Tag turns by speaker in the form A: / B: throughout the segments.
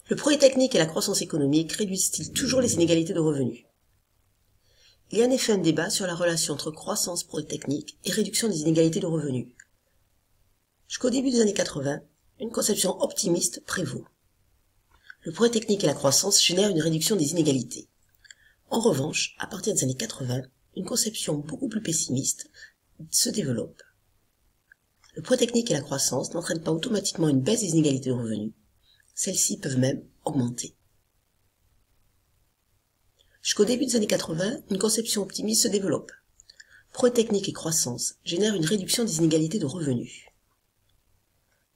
A: Le progrès technique et la croissance économique réduisent-ils toujours les inégalités de revenus? Il y a en effet un débat sur la relation entre croissance progrès technique et réduction des inégalités de revenus. Jusqu'au début des années 80, une conception optimiste prévaut. Le progrès technique et la croissance génèrent une réduction des inégalités. En revanche, à partir des années 80, une conception beaucoup plus pessimiste se développe. Le progrès technique et la croissance n'entraînent pas automatiquement une baisse des inégalités de revenus. Celles-ci peuvent même augmenter. Jusqu'au début des années 80, une conception optimiste se développe. Progrès technique et croissance génèrent une réduction des inégalités de revenus.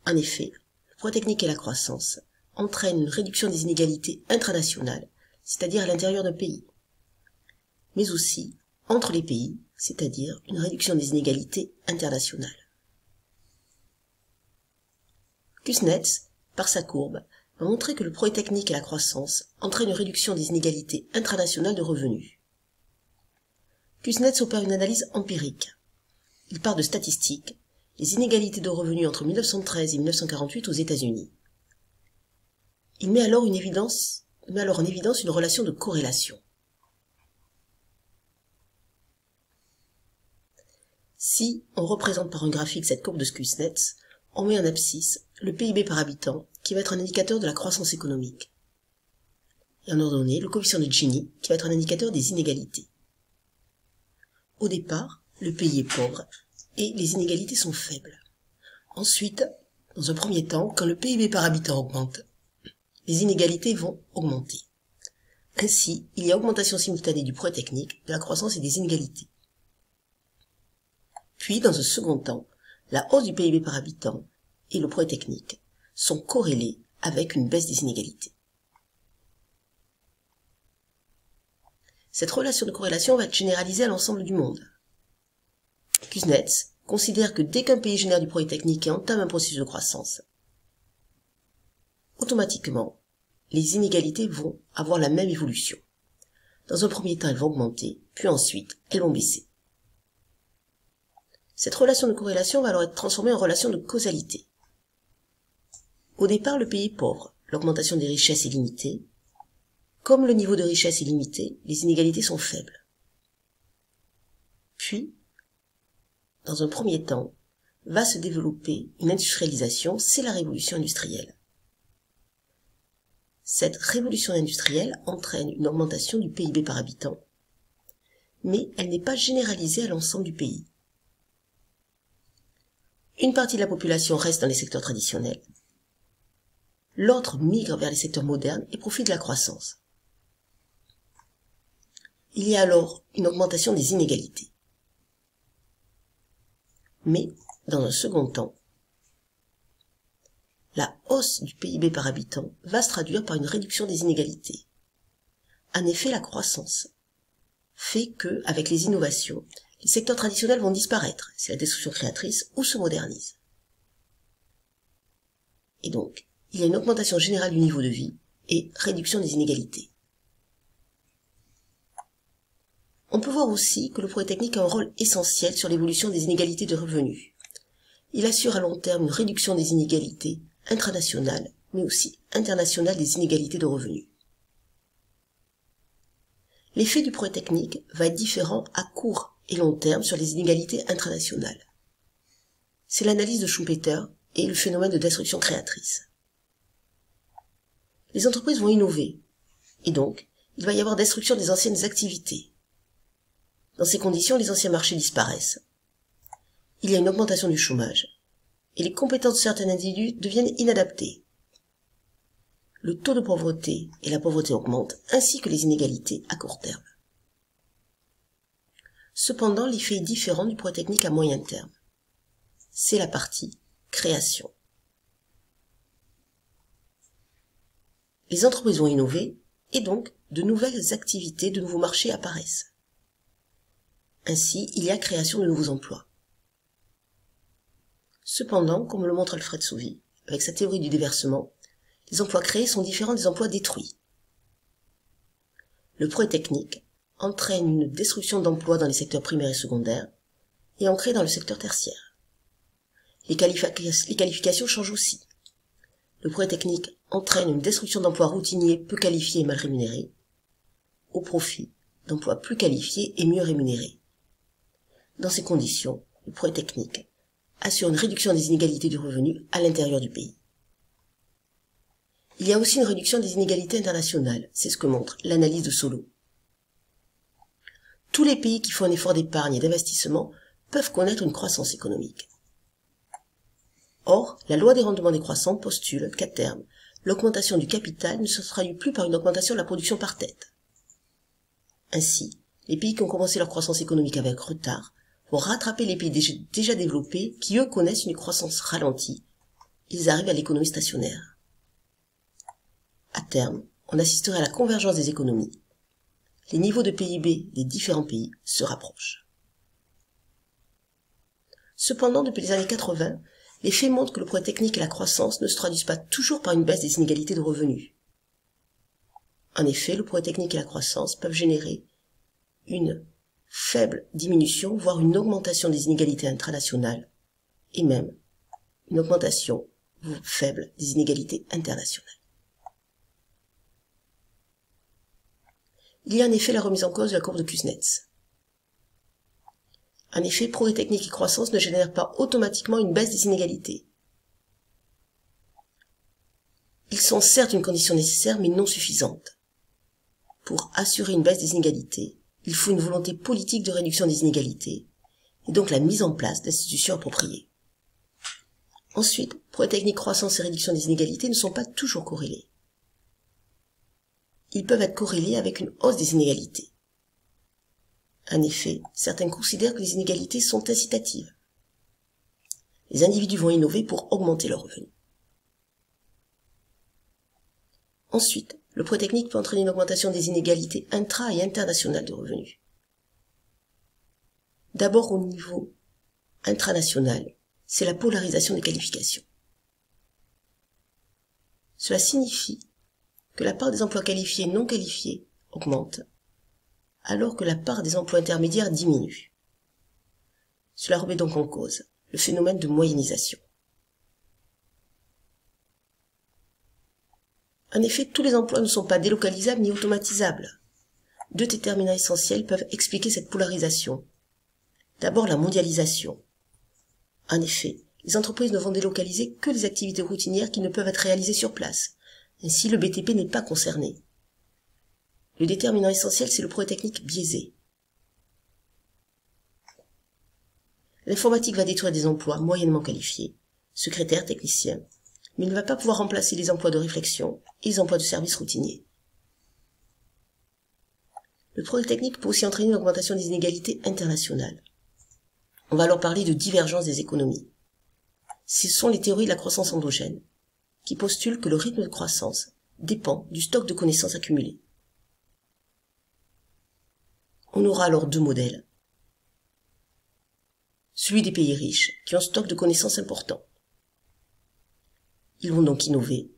A: En effet, le progrès technique et la croissance entraînent une réduction des inégalités intranationales, c'est-à-dire à l'intérieur d'un pays, mais aussi entre les pays, c'est-à-dire une réduction des inégalités internationales. Kuznets, par sa courbe, va montrer que le progrès technique et la croissance entraînent une réduction des inégalités intranationales de revenus. Kuznets opère une analyse empirique. Il part de statistiques, les inégalités de revenus entre 1913 et 1948 aux États-Unis. Il met alors en évidence une relation de corrélation. Si on représente par un graphique cette courbe de Kuznets, on met en abscisse le PIB par habitant, qui va être un indicateur de la croissance économique. Et en ordonnée, le coefficient de Gini, qui va être un indicateur des inégalités. Au départ, le pays est pauvre, et les inégalités sont faibles. Ensuite, dans un premier temps, quand le PIB par habitant augmente, les inégalités vont augmenter. Ainsi, il y a augmentation simultanée du progrès technique, de la croissance et des inégalités. Puis, dans un second temps, la hausse du PIB par habitant et le progrès technique sont corrélés avec une baisse des inégalités. Cette relation de corrélation va être généralisée à l'ensemble du monde. Kuznets considère que dès qu'un pays génère du progrès technique et entame un processus de croissance, automatiquement, les inégalités vont avoir la même évolution. Dans un premier temps, elles vont augmenter, puis ensuite, elles vont baisser. Cette relation de corrélation va alors être transformée en relation de causalité. Au départ, le pays est pauvre, l'augmentation des richesses est limitée. Comme le niveau de richesse est limité, les inégalités sont faibles. Puis, dans un premier temps, va se développer une industrialisation, c'est la révolution industrielle. Cette révolution industrielle entraîne une augmentation du PIB par habitant, mais elle n'est pas généralisée à l'ensemble du pays. Une partie de la population reste dans les secteurs traditionnels, l'autre migre vers les secteurs modernes et profite de la croissance. Il y a alors une augmentation des inégalités. Mais, dans un second temps, la hausse du PIB par habitant va se traduire par une réduction des inégalités. En effet, la croissance fait que, avec les innovations, les secteurs traditionnels vont disparaître, c'est la destruction créatrice, ou se modernisent. Et donc, il y a une augmentation générale du niveau de vie et réduction des inégalités. On peut voir aussi que le progrès technique a un rôle essentiel sur l'évolution des inégalités de revenus. Il assure à long terme une réduction des inégalités intranationales, mais aussi internationales des inégalités de revenus. L'effet du progrès technique va être différent à court et long terme sur les inégalités intranationales. C'est l'analyse de Schumpeter et le phénomène de destruction créatrice. Les entreprises vont innover, et donc, il va y avoir destruction des anciennes activités. Dans ces conditions, les anciens marchés disparaissent. Il y a une augmentation du chômage, et les compétences de certains individus deviennent inadaptées. Le taux de pauvreté et la pauvreté augmentent, ainsi que les inégalités à court terme. Cependant, l'effet est différent du progrès technique à moyen terme. C'est la partie création. Les entreprises vont innover, et donc de nouvelles activités, de nouveaux marchés apparaissent. Ainsi, il y a création de nouveaux emplois. Cependant, comme le montre Alfred Sauvy, avec sa théorie du déversement, les emplois créés sont différents des emplois détruits. Le progrès technique entraîne une destruction d'emplois dans les secteurs primaires et secondaires, et en crée dans le secteur tertiaire. Les qualifications changent aussi. Le progrès technique entraîne une destruction d'emplois routiniers peu qualifiés et mal rémunérés, au profit d'emplois plus qualifiés et mieux rémunérés. Dans ces conditions, le progrès technique assure une réduction des inégalités du revenu à l'intérieur du pays. Il y a aussi une réduction des inégalités internationales, c'est ce que montre l'analyse de Solow. Tous les pays qui font un effort d'épargne et d'investissement peuvent connaître une croissance économique. Or, la loi des rendements décroissants postule qu'à terme, l'augmentation du capital ne se traduit plus par une augmentation de la production par tête. Ainsi, les pays qui ont commencé leur croissance économique avec retard vont rattraper les pays déjà développés qui, eux, connaissent une croissance ralentie. Ils arrivent à l'économie stationnaire. À terme, on assisterait à la convergence des économies. Les niveaux de PIB des différents pays se rapprochent. Cependant, depuis les années 80, les faits montrent que le progrès technique et la croissance ne se traduisent pas toujours par une baisse des inégalités de revenus. En effet, le progrès technique et la croissance peuvent générer une faible diminution, voire une augmentation des inégalités intranationales, et même une augmentation faible des inégalités internationales. Il y a en effet la remise en cause de la courbe de Kuznets. En effet, progrès technique et croissance ne génèrent pas automatiquement une baisse des inégalités. Ils sont certes une condition nécessaire, mais non suffisante. Pour assurer une baisse des inégalités, il faut une volonté politique de réduction des inégalités, et donc la mise en place d'institutions appropriées. Ensuite, progrès technique, croissance et réduction des inégalités ne sont pas toujours corrélés. Ils peuvent être corrélés avec une hausse des inégalités. En effet, certains considèrent que les inégalités sont incitatives. Les individus vont innover pour augmenter leurs revenus. Ensuite, le progrès technique peut entraîner une augmentation des inégalités intra- et internationales de revenus. D'abord au niveau intranational, c'est la polarisation des qualifications. Cela signifie que la part des emplois qualifiés et non qualifiés augmente, alors que la part des emplois intermédiaires diminue. Cela remet donc en cause le phénomène de moyennisation. En effet, tous les emplois ne sont pas délocalisables ni automatisables. Deux déterminants essentiels peuvent expliquer cette polarisation. D'abord, la mondialisation. En effet, les entreprises ne vont délocaliser que les activités routinières qui ne peuvent être réalisées sur place. Ainsi, le BTP n'est pas concerné. Le déterminant essentiel, c'est le progrès technique biaisé. L'informatique va détruire des emplois moyennement qualifiés, secrétaires, techniciens, mais ne va pas pouvoir remplacer les emplois de réflexion et les emplois de service routiniers. Le progrès technique peut aussi entraîner une augmentation des inégalités internationales. On va alors parler de divergence des économies. Ce sont les théories de la croissance endogène, qui postulent que le rythme de croissance dépend du stock de connaissances accumulées. On aura alors deux modèles. Celui des pays riches, qui ont un stock de connaissances important. Ils vont donc innover,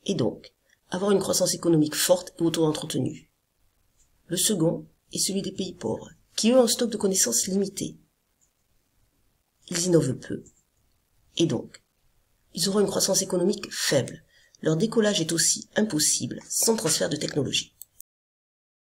A: et donc avoir une croissance économique forte et auto-entretenue. Le second est celui des pays pauvres, qui eux ont un stock de connaissances limité. Ils innovent peu, et donc ils auront une croissance économique faible. Leur décollage est aussi impossible sans transfert de technologie.